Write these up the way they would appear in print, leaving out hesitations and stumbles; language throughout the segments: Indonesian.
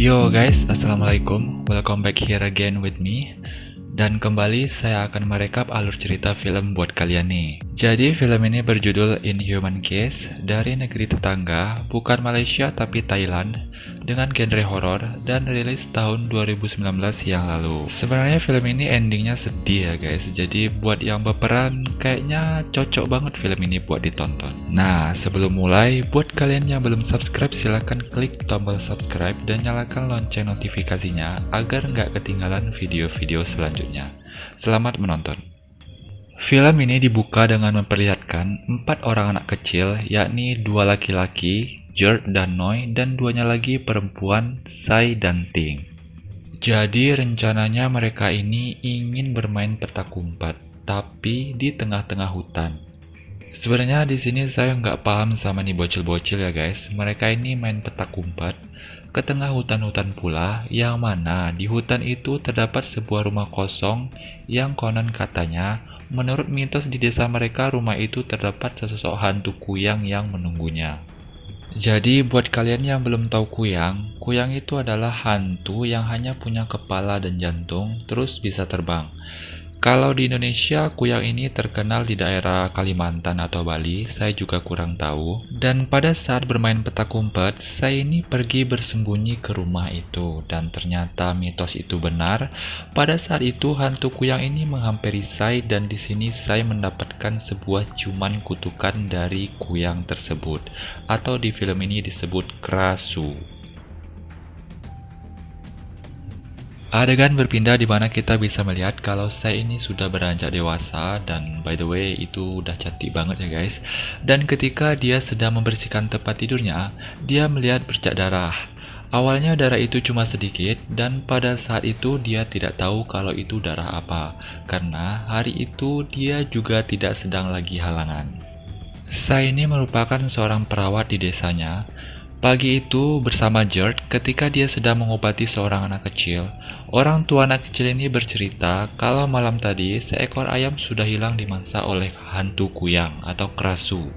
Yo guys, assalamualaikum. Welcome back here again with me. Dan kembali saya akan merekap alur cerita film buat kalian nih. Jadi film ini berjudul Inhuman Case, dari negeri tetangga, bukan Malaysia tapi Thailand, dengan genre horor dan rilis tahun 2019 yang lalu. Sebenarnya film ini endingnya sedih ya guys, jadi buat yang berperan kayaknya cocok banget film ini buat ditonton. Nah, sebelum mulai, buat kalian yang belum subscribe silahkan klik tombol subscribe dan nyalakan lonceng notifikasinya agar nggak ketinggalan video-video selanjutnya. Selamat menonton. Film ini dibuka dengan memperlihatkan 4 orang anak kecil, yakni 2 laki-laki, Gert dan Noi, dan 2-nya lagi perempuan, Sai dan Ting. Jadi rencananya mereka ini ingin bermain petak umpet, tapi di tengah-tengah hutan. Sebenarnya di sini saya nggak paham sama nih bocil-bocil ya guys. Mereka ini main petak umpet ke tengah hutan-hutan pula, yang mana di hutan itu terdapat sebuah rumah kosong yang konon katanya menurut mitos di desa mereka rumah itu terdapat sesosok hantu kuyang yang menunggunya. Jadi buat kalian yang belum tahu kuyang, kuyang itu adalah hantu yang hanya punya kepala dan jantung terus bisa terbang. Kalau di Indonesia, kuyang ini terkenal di daerah Kalimantan atau Bali, saya juga kurang tahu. Dan pada saat bermain petak umpet, saya ini pergi bersembunyi ke rumah itu. Dan ternyata mitos itu benar. Pada saat itu, hantu kuyang ini menghampiri saya dan di sini saya mendapatkan sebuah ciuman kutukan dari kuyang tersebut. Atau di film ini disebut krasu. Adegan berpindah di mana kita bisa melihat kalau saya ini sudah beranjak dewasa dan by the way itu udah cantik banget ya guys. Dan ketika dia sedang membersihkan tempat tidurnya, dia melihat bercak darah. Awalnya darah itu cuma sedikit dan pada saat itu dia tidak tahu kalau itu darah apa. Karena hari itu dia juga tidak sedang lagi halangan. Saya ini merupakan seorang perawat di desanya. Pagi itu bersama Gert ketika dia sedang mengobati seorang anak kecil, orang tua anak kecil ini bercerita kalau malam tadi seekor ayam sudah hilang dimangsa oleh hantu kuyang atau krasu.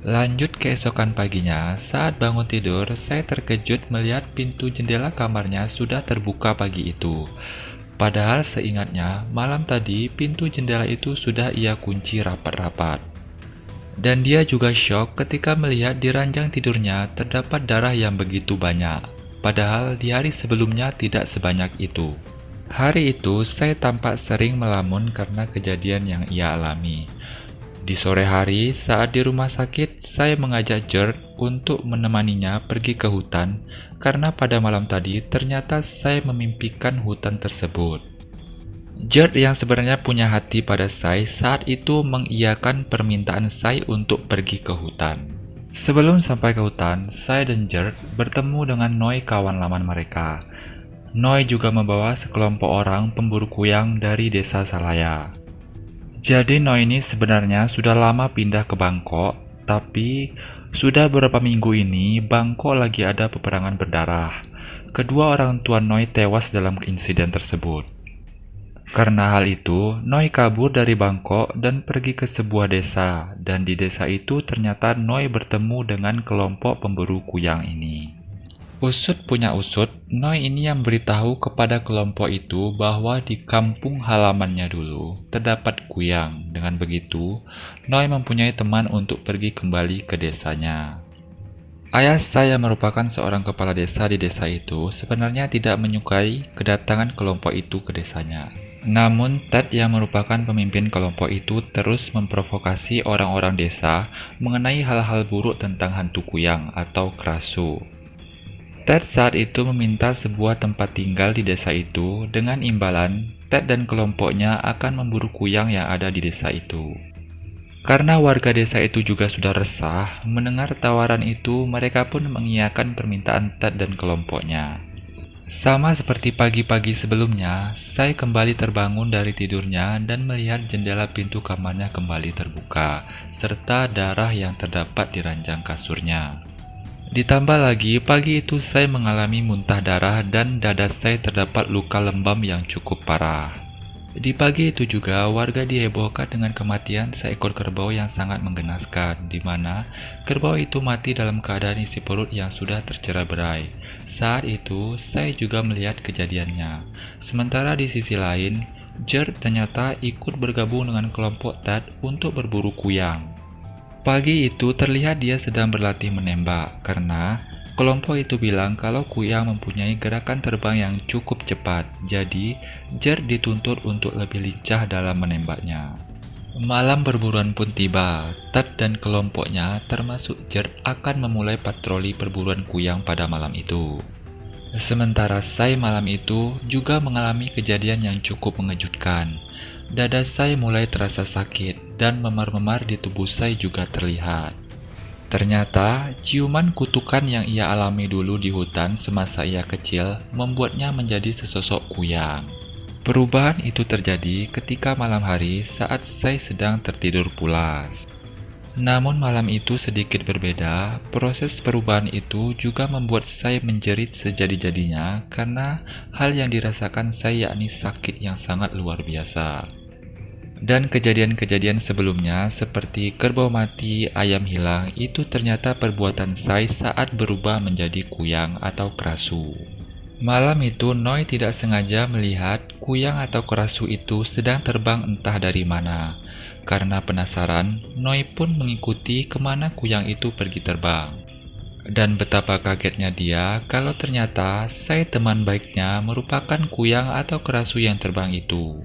Lanjut keesokan paginya, saat bangun tidur, saya terkejut melihat pintu jendela kamarnya sudah terbuka pagi itu. Padahal seingatnya, malam tadi pintu jendela itu sudah ia kunci rapat-rapat. Dan dia juga syok ketika melihat di ranjang tidurnya terdapat darah yang begitu banyak. Padahal di hari sebelumnya tidak sebanyak itu. Hari itu saya tampak sering melamun karena kejadian yang ia alami. Di sore hari saat di rumah sakit, saya mengajak Gert untuk menemaninya pergi ke hutan karena pada malam tadi ternyata saya memimpikan hutan tersebut. Gert yang sebenarnya punya hati pada Sai saat itu mengiyakan permintaan Sai untuk pergi ke hutan. Sebelum sampai ke hutan, Sai dan Gert bertemu dengan Noi kawan lama mereka. Noi juga membawa sekelompok orang pemburu kuyang dari desa Salaya. Jadi Noi ini sebenarnya sudah lama pindah ke Bangkok, tapi sudah beberapa minggu ini Bangkok lagi ada peperangan berdarah. Kedua orang tua Noi tewas dalam insiden tersebut. Karena hal itu, Noi kabur dari Bangkok dan pergi ke sebuah desa, dan di desa itu ternyata Noi bertemu dengan kelompok pemburu kuyang ini. Usut punya usut, Noi ini yang beritahu kepada kelompok itu bahwa di kampung halamannya dulu terdapat kuyang. Dengan begitu, Noi mempunyai teman untuk pergi kembali ke desanya. Ayah saya merupakan seorang kepala desa di desa itu sebenarnya tidak menyukai kedatangan kelompok itu ke desanya. Namun Ted yang merupakan pemimpin kelompok itu terus memprovokasi orang-orang desa mengenai hal-hal buruk tentang hantu kuyang atau krasu. Ted saat itu meminta sebuah tempat tinggal di desa itu dengan imbalan Ted dan kelompoknya akan memburu kuyang yang ada di desa itu. Karena warga desa itu juga sudah resah, mendengar tawaran itu mereka pun mengiyakan permintaan Ted dan kelompoknya. Sama seperti pagi-pagi sebelumnya, saya kembali terbangun dari tidurnya dan melihat jendela pintu kamarnya kembali terbuka, serta darah yang terdapat di ranjang kasurnya. Ditambah lagi, pagi itu saya mengalami muntah darah dan dada saya terdapat luka lebam yang cukup parah. Di pagi itu juga, warga dihebohkan dengan kematian seekor kerbau yang sangat menggenaskan, di mana kerbau itu mati dalam keadaan isi perut yang sudah tercerai berai. Saat itu, saya juga melihat kejadiannya. Sementara di sisi lain, Gerd ternyata ikut bergabung dengan kelompok Ted untuk berburu kuyang. Pagi itu terlihat dia sedang berlatih menembak karena kelompok itu bilang kalau kuyang mempunyai gerakan terbang yang cukup cepat. Jadi, Gerd dituntut untuk lebih lincah dalam menembaknya. Malam perburuan pun tiba. Ted dan kelompoknya termasuk Gerd akan memulai patroli perburuan kuyang pada malam itu. Sementara Sai malam itu juga mengalami kejadian yang cukup mengejutkan. Dada Sai mulai terasa sakit dan memar-memar di tubuh Sai juga terlihat. Ternyata, ciuman kutukan yang ia alami dulu di hutan semasa ia kecil membuatnya menjadi sesosok kuyang. Perubahan itu terjadi ketika malam hari saat Sai sedang tertidur pulas. Namun malam itu sedikit berbeda, proses perubahan itu juga membuat Sai menjerit sejadi-jadinya karena hal yang dirasakan Sai yakni sakit yang sangat luar biasa. Dan kejadian-kejadian sebelumnya seperti kerbau mati, ayam hilang itu ternyata perbuatan Sai saat berubah menjadi kuyang atau kerasu. Malam itu Noi tidak sengaja melihat kuyang atau kerasu itu sedang terbang entah dari mana. Karena penasaran, Noi pun mengikuti kemana kuyang itu pergi terbang. Dan betapa kagetnya dia kalau ternyata Sai teman baiknya merupakan kuyang atau kerasu yang terbang itu.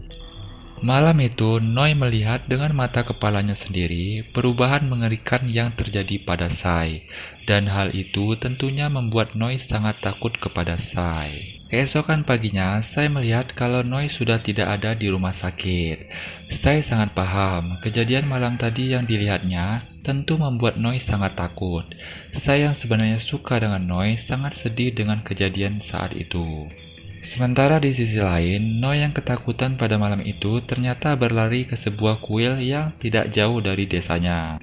Malam itu, Noi melihat dengan mata kepalanya sendiri perubahan mengerikan yang terjadi pada Sai, dan hal itu tentunya membuat Noi sangat takut kepada Sai. Keesokan paginya, Sai melihat kalau Noi sudah tidak ada di rumah sakit. Sai sangat paham, kejadian malam tadi yang dilihatnya tentu membuat Noi sangat takut. Sai yang sebenarnya suka dengan Noi sangat sedih dengan kejadian saat itu. Sementara di sisi lain, Noi yang ketakutan pada malam itu ternyata berlari ke sebuah kuil yang tidak jauh dari desanya.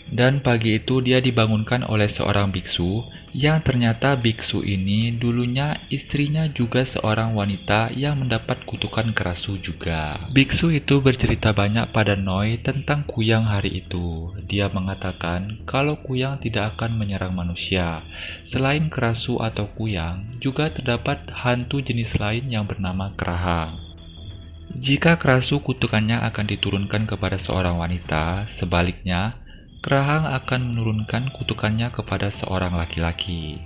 Dan pagi itu dia dibangunkan oleh seorang biksu, yang ternyata biksu ini dulunya istrinya juga seorang wanita yang mendapat kutukan kerasu juga. Biksu itu bercerita banyak pada Noi tentang kuyang hari itu. Dia mengatakan kalau kuyang tidak akan menyerang manusia. Selain kerasu atau kuyang, juga terdapat hantu jenis lain yang bernama kerahang. Jika kerasu kutukannya akan diturunkan kepada seorang wanita, sebaliknya, kerahang akan menurunkan kutukannya kepada seorang laki-laki.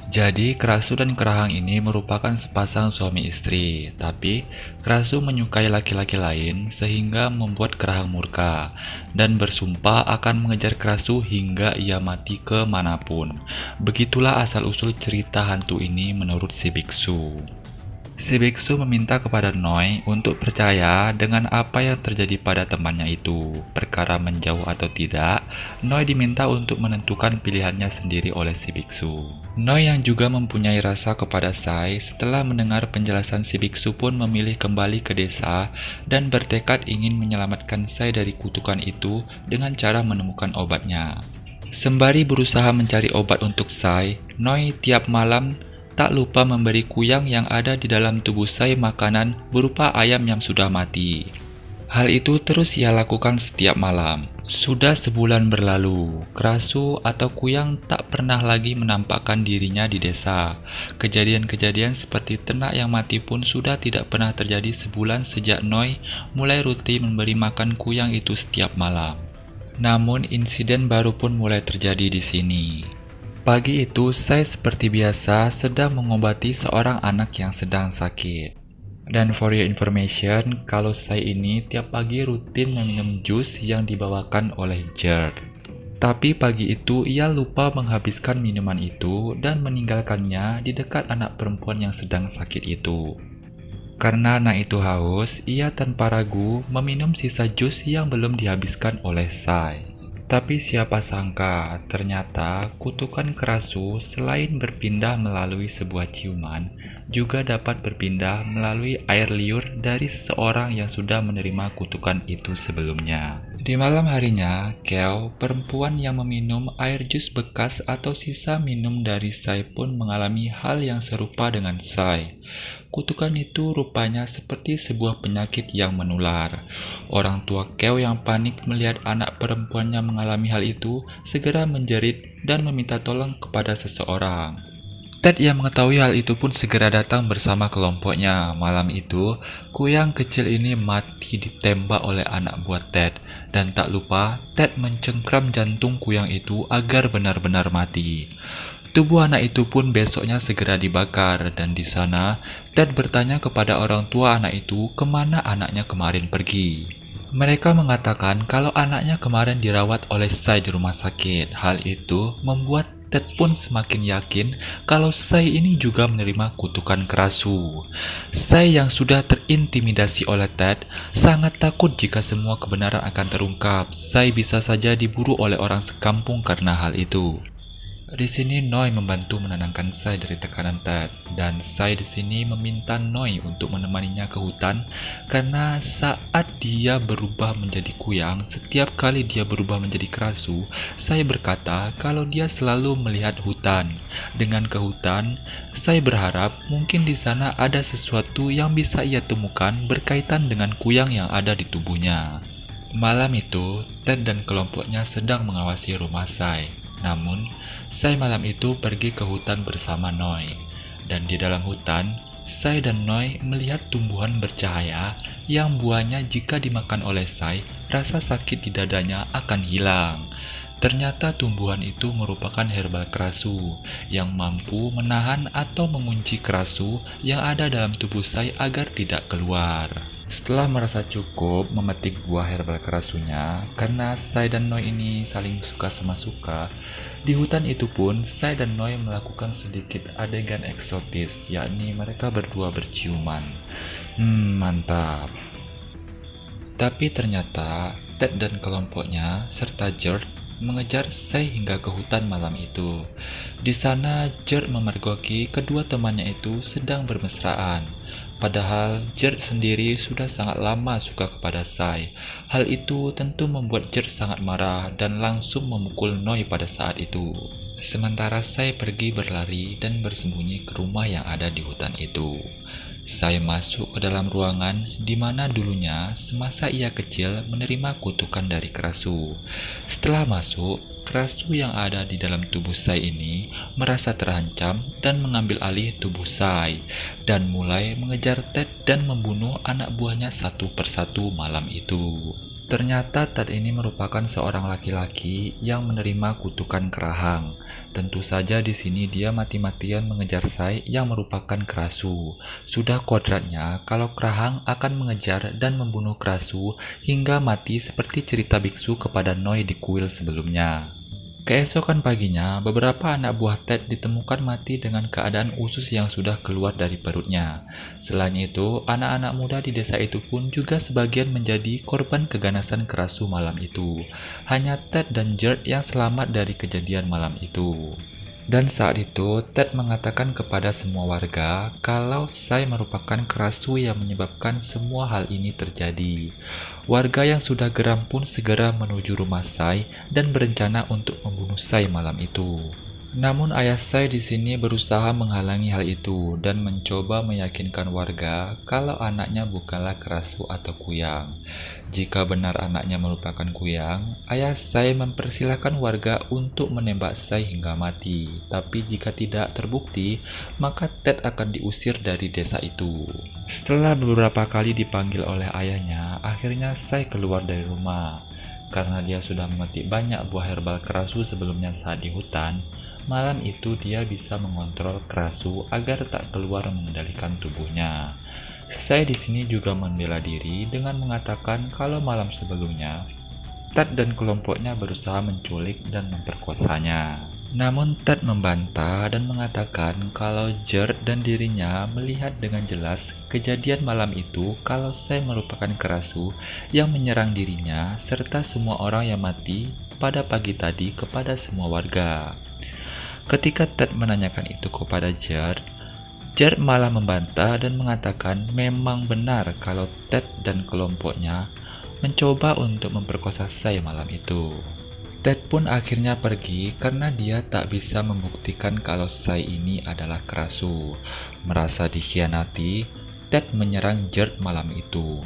Jadi, kerasu dan kerahang ini merupakan sepasang suami istri, tapi kerasu menyukai laki-laki lain sehingga membuat kerahang murka dan bersumpah akan mengejar kerasu hingga ia mati kemanapun. Begitulah asal-usul cerita hantu ini menurut si biksu. Si biksu meminta kepada Noi untuk percaya dengan apa yang terjadi pada temannya itu. Perkara menjauh atau tidak, Noi diminta untuk menentukan pilihannya sendiri oleh si biksu. Noi yang juga mempunyai rasa kepada Sai setelah mendengar penjelasan si biksu pun memilih kembali ke desa dan bertekad ingin menyelamatkan Sai dari kutukan itu dengan cara menemukan obatnya. Sembari berusaha mencari obat untuk Sai, Noi tiap malam tak lupa memberi kuyang yang ada di dalam tubuh Sai makanan berupa ayam yang sudah mati. Hal itu terus ia lakukan setiap malam. Sudah sebulan berlalu, kerasu atau kuyang tak pernah lagi menampakkan dirinya di desa. Kejadian-kejadian seperti ternak yang mati pun sudah tidak pernah terjadi sebulan sejak Noi mulai rutin memberi makan kuyang itu setiap malam. Namun insiden baru pun mulai terjadi di sini. Pagi itu, Sai seperti biasa sedang mengobati seorang anak yang sedang sakit. Dan for your information, kalau Sai ini tiap pagi rutin meminum jus yang dibawakan oleh Gerd. Tapi pagi itu ia lupa menghabiskan minuman itu dan meninggalkannya di dekat anak perempuan yang sedang sakit itu. Karena anak itu haus, ia tanpa ragu meminum sisa jus yang belum dihabiskan oleh Sai. Tapi siapa sangka, ternyata kutukan kerasu selain berpindah melalui sebuah ciuman, juga dapat berpindah melalui air liur dari seseorang yang sudah menerima kutukan itu sebelumnya. Di malam harinya, Keo, perempuan yang meminum air jus bekas atau sisa minum dari Sai pun mengalami hal yang serupa dengan Sai. Kutukan itu rupanya seperti sebuah penyakit yang menular. Orang tua Keo yang panik melihat anak perempuannya mengalami hal itu segera menjerit dan meminta tolong kepada seseorang. Ted yang mengetahui hal itu pun segera datang bersama kelompoknya. Malam itu, kuyang kecil ini mati ditembak oleh anak buah Ted. Dan tak lupa, Ted mencengkram jantung kuyang itu agar benar-benar mati. Tubuh anak itu pun besoknya segera dibakar, dan di sana, Ted bertanya kepada orang tua anak itu kemana anaknya kemarin pergi. Mereka mengatakan kalau anaknya kemarin dirawat oleh Sai di rumah sakit. Hal itu membuat Ted pun semakin yakin kalau Sai ini juga menerima kutukan kerasu. Sai yang sudah terintimidasi oleh Ted sangat takut jika semua kebenaran akan terungkap. Sai bisa saja diburu oleh orang sekampung karena hal itu. Di sini Noi membantu menenangkan Sai dari tekanan Ted, dan Sai di sini meminta Noi untuk menemaninya ke hutan karena saat dia berubah menjadi kuyang, setiap kali dia berubah menjadi kerasu, Sai berkata kalau dia selalu melihat hutan. Dengan ke hutan, Sai berharap mungkin di sana ada sesuatu yang bisa ia temukan berkaitan dengan kuyang yang ada di tubuhnya. Malam itu, Ted dan kelompoknya sedang mengawasi rumah Sai. Namun, Sai malam itu pergi ke hutan bersama Noi. Dan di dalam hutan, Sai dan Noi melihat tumbuhan bercahaya yang buahnya jika dimakan oleh Sai, rasa sakit di dadanya akan hilang. Ternyata tumbuhan itu merupakan herbal kerasu yang mampu menahan atau mengunci kerasu yang ada dalam tubuh Sai agar tidak keluar. Setelah merasa cukup memetik buah herbal kerasunya, karena Sai dan Noi ini saling suka sama suka, di hutan itu pun Sai dan Noi melakukan sedikit adegan eksotis, yakni mereka berdua berciuman. Mantap. Tapi ternyata Ted dan kelompoknya serta George mengejar Sai hingga ke hutan malam itu. Di sana, George memergoki kedua temannya itu sedang bermesraan. Padahal George sendiri sudah sangat lama suka kepada Sai. Hal itu tentu membuat George sangat marah dan langsung memukul Noi pada saat itu. Sementara Sai pergi berlari dan bersembunyi ke rumah yang ada di hutan itu. Sai masuk ke dalam ruangan di mana dulunya semasa ia kecil menerima kutukan dari kerasu. Setelah masuk, kerasu yang ada di dalam tubuh Sai ini merasa terancam dan mengambil alih tubuh Sai dan mulai mengejar Ted dan membunuh anak buahnya satu persatu malam itu. Ternyata Ted ini merupakan seorang laki-laki yang menerima kutukan kerahang. Tentu saja di sini dia mati-matian mengejar Sai yang merupakan kerasu. Sudah kodratnya kalau kerahang akan mengejar dan membunuh kerasu hingga mati seperti cerita biksu kepada Noi di kuil sebelumnya. Keesokan paginya, beberapa anak buah Ted ditemukan mati dengan keadaan usus yang sudah keluar dari perutnya. Selain itu, anak-anak muda di desa itu pun juga sebagian menjadi korban keganasan kerasu malam itu. Hanya Ted dan George yang selamat dari kejadian malam itu. Dan saat itu, Ted mengatakan kepada semua warga kalau Sai merupakan kerasu yang menyebabkan semua hal ini terjadi. Warga yang sudah geram pun segera menuju rumah Sai dan berencana untuk membunuh Sai malam itu. Namun ayah Sai di sini berusaha menghalangi hal itu dan mencoba meyakinkan warga kalau anaknya bukanlah kerasu atau kuyang. Jika benar anaknya merupakan kuyang, ayah Sai mempersilahkan warga untuk menembak Sai hingga mati. Tapi jika tidak terbukti, maka Ted akan diusir dari desa itu. Setelah beberapa kali dipanggil oleh ayahnya, akhirnya Sai keluar dari rumah. Karena dia sudah memetik banyak buah herbal kerasu sebelumnya saat di hutan, malam itu dia bisa mengontrol kerasu agar tak keluar mengendalikan tubuhnya. Sai di sini juga membela diri dengan mengatakan kalau malam sebelumnya Ted dan kelompoknya berusaha menculik dan memperkosanya. Namun Ted membantah dan mengatakan kalau George dan dirinya melihat dengan jelas kejadian malam itu kalau Sai merupakan kerasu yang menyerang dirinya serta semua orang yang mati pada pagi tadi kepada semua warga. Ketika Ted menanyakan itu kepada George malah membantah dan mengatakan memang benar kalau Ted dan kelompoknya mencoba untuk memperkosa Sai malam itu. Ted pun akhirnya pergi karena dia tak bisa membuktikan kalau Sai ini adalah kerasu. Merasa dikhianati, Ted menyerang George malam itu.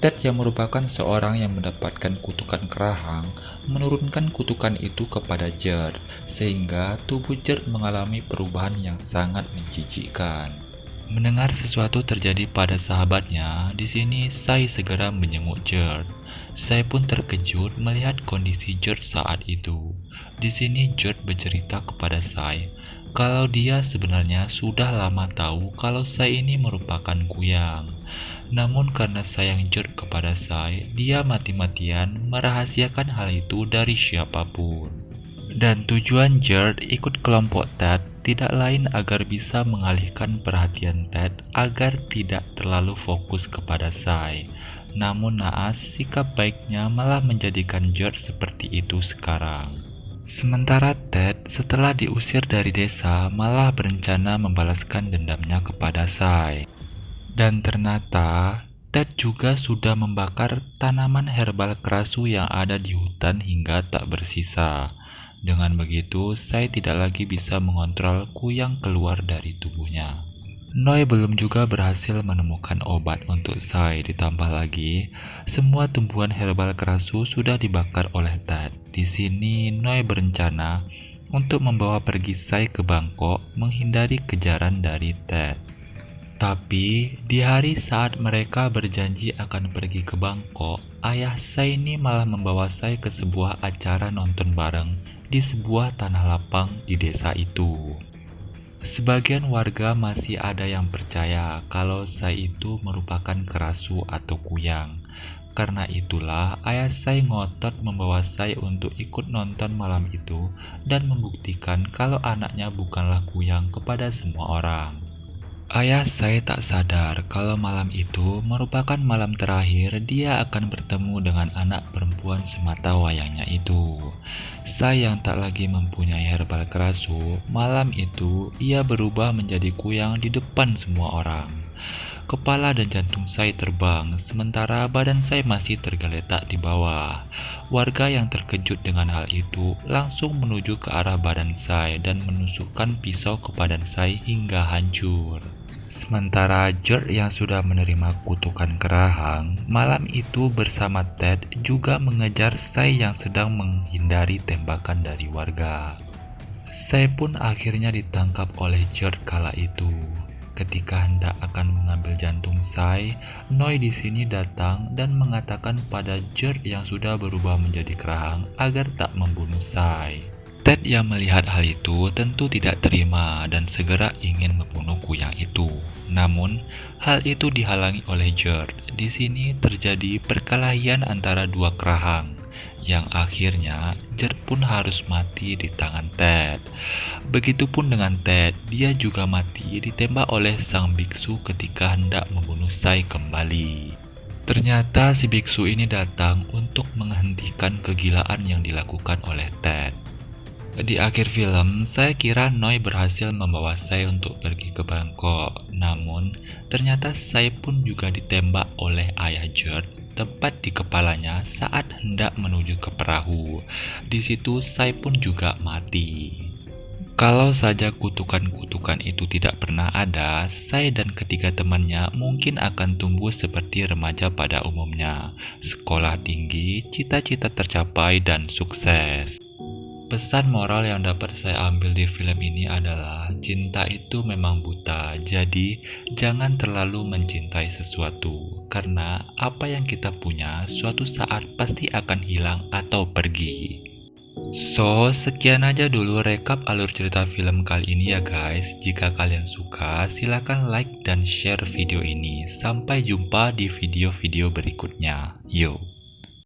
Ted yang merupakan seorang yang mendapatkan kutukan kerahang menurunkan kutukan itu kepada Gerd, sehingga tubuh Gerd mengalami perubahan yang sangat menjijikkan. Mendengar sesuatu terjadi pada sahabatnya, di sini Sai segera menjenguk Gerd. Sai pun terkejut melihat kondisi Gerd saat itu. Di sini Gerd bercerita kepada Sai kalau dia sebenarnya sudah lama tahu kalau Sai ini merupakan kuyang. Namun karena sayang Gerd kepada Sai, dia mati-matian merahasiakan hal itu dari siapapun. Dan tujuan Gerd ikut kelompok Ted tidak lain agar bisa mengalihkan perhatian Ted agar tidak terlalu fokus kepada Sai. Namun naas, sikap baiknya malah menjadikan Gerd seperti itu sekarang. Sementara Ted setelah diusir dari desa malah berencana membalaskan dendamnya kepada Sai. Dan ternyata Ted juga sudah membakar tanaman herbal kerasu yang ada di hutan hingga tak bersisa. Dengan begitu, Sai tidak lagi bisa mengontrol kuyang keluar dari tubuhnya. Noi belum juga berhasil menemukan obat untuk Sai, ditambah lagi semua tumbuhan herbal kerasu sudah dibakar oleh Ted. Di sini Noi berencana untuk membawa pergi Sai ke Bangkok menghindari kejaran dari Ted. Tapi di hari saat mereka berjanji akan pergi ke Bangkok, ayah Sai ini malah membawa Sai ke sebuah acara nonton bareng di sebuah tanah lapang di desa itu. Sebagian warga masih ada yang percaya kalau Sai itu merupakan kerasu atau kuyang. Karena itulah ayah Sai ngotot membawa Sai untuk ikut nonton malam itu dan membuktikan kalau anaknya bukanlah kuyang kepada semua orang. Ayah Sai tak sadar kalau malam itu merupakan malam terakhir dia akan bertemu dengan anak perempuan semata wayangnya itu. Sai yang tak lagi mempunyai herbal kerasu, malam itu ia berubah menjadi kuyang di depan semua orang. Kepala dan jantung Sai terbang, sementara badan Sai masih tergeletak di bawah. Warga yang terkejut dengan hal itu langsung menuju ke arah badan Sai dan menusukkan pisau ke badan Sai hingga hancur. Sementara Gerd yang sudah menerima kutukan kerahang, malam itu bersama Ted juga mengejar Sai yang sedang menghindari tembakan dari warga. Sai pun akhirnya ditangkap oleh Gerd kala itu. Ketika hendak akan mengambil jantung Sai, Noi di sini datang dan mengatakan pada Gerd yang sudah berubah menjadi kerahang agar tak membunuh Sai. Ted yang melihat hal itu tentu tidak terima dan segera ingin membunuh kuyang itu. Namun, hal itu dihalangi oleh Gerd. Di sini terjadi perkelahian antara dua kerahang, yang akhirnya Gerd pun harus mati di tangan Ted. Begitupun dengan Ted, dia juga mati ditembak oleh sang biksu ketika hendak membunuh Sai kembali. Ternyata si biksu ini datang untuk menghentikan kegilaan yang dilakukan oleh Ted. Di akhir film, saya kira Noi berhasil membawa Sai untuk pergi ke Bangkok. Namun, ternyata Sai pun juga ditembak oleh ayah Gerd tepat di kepalanya saat hendak menuju ke perahu. Di situ Sai pun juga mati. Kalau saja kutukan-kutukan itu tidak pernah ada, Sai dan ketiga temannya mungkin akan tumbuh seperti remaja pada umumnya. Sekolah tinggi, cita-cita tercapai, dan sukses. Pesan moral yang dapat saya ambil di film ini adalah cinta itu memang buta, jadi jangan terlalu mencintai sesuatu, karena apa yang kita punya suatu saat pasti akan hilang atau pergi. So, sekian aja dulu rekap alur cerita film kali ini ya guys. Jika kalian suka, silakan like dan share video ini. Sampai jumpa di video-video berikutnya. Yo!